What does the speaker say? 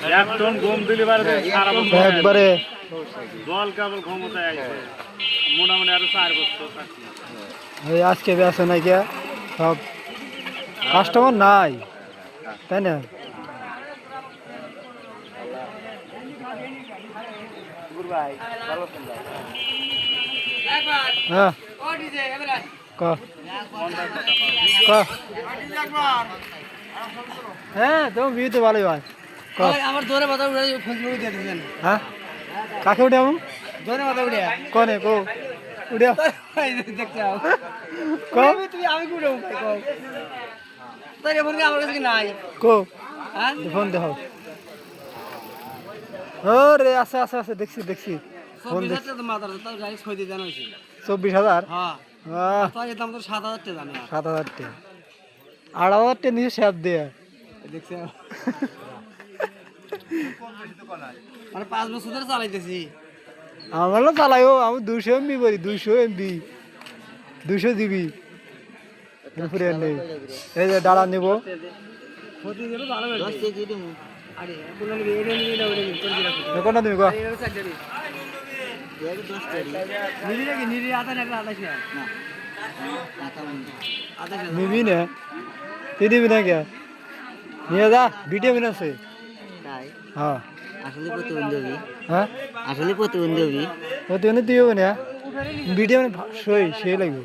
এক টন গম দিলে সারা বছর একবারে জল কেবল ক্ষমতায় আসবে মোটামুটি আরো 4 বছর থাকবে। এই আজকে বেছে নাই কে সব কাস্টমার নাই তাই না? হ্যাঁ ক ক হ্যাঁ তোমার বিয়ে তো ভালোই হয় ক আমার দৌড়ে মাথা উড়ে ফেসবুকে দিয়ে দিয়েছেন। হ্যাঁ কাকে উঠে আমি দৌড়ে মাথা উড়ে কনে কো উঠে দেখতে যাও ক তুমি আমি উড়ে কো তাই ফোন কি আমার কাছে কি নাই? কো হ্যাঁ ফোন দেখো ও রে আছে আছে আছে দেখছি দেখছি ফোন সব দেখছি তো মাথার তার গাড়ি ছয় দিয়ে জানা হয়েছে। 24,000 হ্যাঁ আহ তাই দাম তো 7,000 টাকা জানি 7,000 টাকা 8,000 টাকা নিয়ে স্যাপ দিয়ে দেখছে মানে 5 বছর ধরে চালাইতেছি। আমার না চালাইও আমি 200 এমবি বলি 200 এমবি 200 জিবি পুরে নেই এই যে ডালা নিব প্রতি দিন ভালো হবে 10 কেজি দিমু। আরে কোন নিবি এটা নিবি না ওটা নিবি কোন দিরা কোনটা তুমি কো এটা সাইড দিবি দেখ 10 টাকা নিবি নাকি নিবি আধা না 28 না আধা নিবি না তুই নিবি না কে নিয়ে যা ভিটামিন আছে তাই হ্যাঁ আসলে প্রতিবন্ধী হ্যাঁ আসলে প্রতিবন্ধী প্রতিদিন তুই হবে না ভিটামিন সেই লাগবে